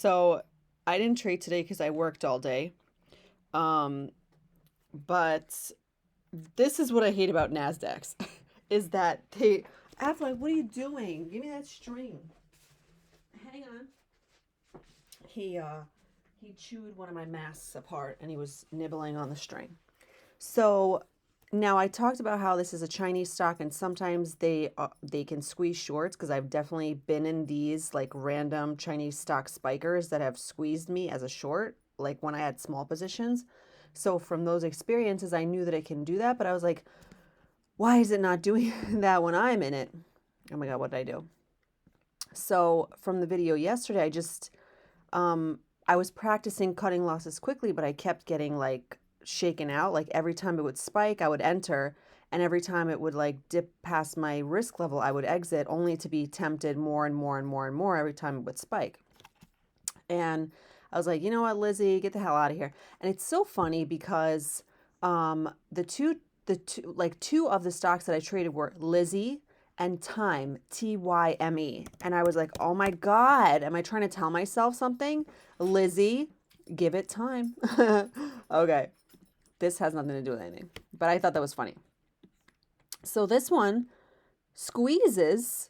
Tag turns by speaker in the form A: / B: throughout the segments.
A: So I didn't trade today because I worked all day. Um, but this is what I hate about Nasdaqs is that they act like, what are you doing? Give me that string. Hang on. He uh he chewed one of my masks apart and he was nibbling on the string. So now I talked about how this is a Chinese stock and sometimes they can squeeze shorts because I've definitely been in these like random Chinese stock spikers that have squeezed me as a short, like when I had small positions. So from those experiences, I knew that it can do that, but I was like, why is it not doing that when I'm in it? Oh my God, what did I do? So from the video yesterday, um, I was practicing cutting losses quickly, but I kept getting like shaken out. Like every time it would spike, I would enter. And every time it would like dip past my risk level, I would exit only to be tempted more and more and more and more every time it would spike. And I was like, you know what, Lizzie, get the hell out of here. And it's so funny because two of the stocks that I traded were LIZI and Time, TYME. And I was like, oh my God, am I trying to tell myself something? Lizzie, give it time. Okay. This has nothing to do with anything, but I thought that was funny. So this one squeezes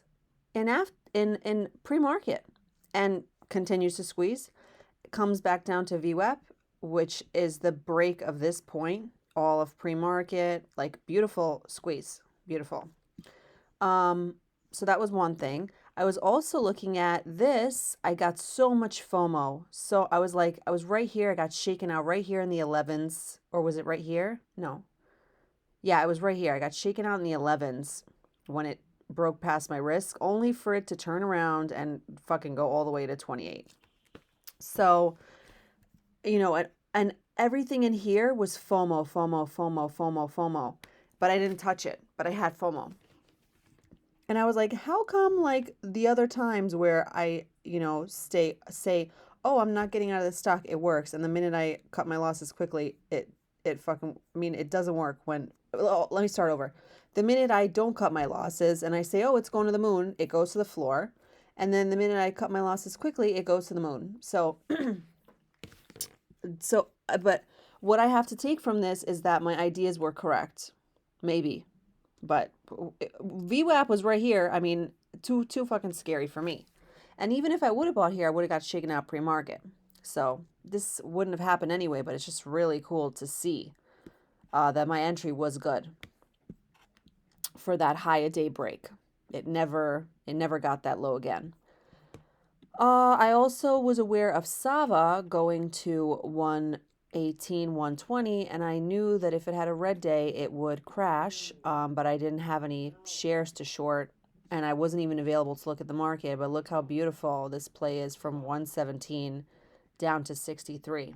A: in pre-market and continues to squeeze. It comes back down to VWAP, which is the break of this point, all of pre-market, like beautiful squeeze, beautiful. So that was one thing. I was also looking at this. I got so much FOMO. So I was like, I was right here. I got shaken out right here in the 11s. Or was it right here? No. Yeah, it was right here. I got shaken out in the 11s when it broke past my risk, only for it to turn around and fucking go all the way to 28. So, and everything in here was FOMO, FOMO, FOMO, FOMO, FOMO. But I didn't touch it, but I had FOMO. And I was like, how come like the other times where I, say, oh, I'm not getting out of the stock, it works. And the minute I cut my losses quickly, it doesn't work when, oh, let me start over. The minute I don't cut my losses and I say, oh, it's going to the moon, it goes to the floor. And then the minute I cut my losses quickly, it goes to the moon. But what I have to take from this is that my ideas were correct. Maybe. But VWAP was right here. I mean, too fucking scary for me. And even if I would have bought here, I would have got shaken out pre-market. So this wouldn't have happened anyway, but it's just really cool to see that my entry was good for that high a day break. It never got that low again. I also was aware of Sava going to 118, 120, and I knew that if it had a red day, it would crash, but I didn't have any shares to short, and I wasn't even available to look at the market, but look how beautiful this play is from 117 down to 63.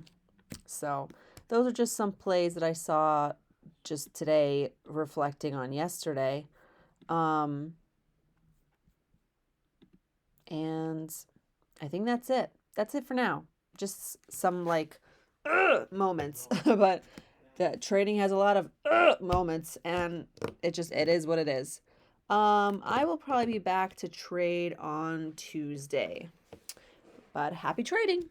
A: So those are just some plays that I saw just today reflecting on yesterday. And I think that's it. That's it for now. Just some like moments, but the trading has a lot of moments, and it is what it is. I will probably be back to trade on Tuesday, but happy trading.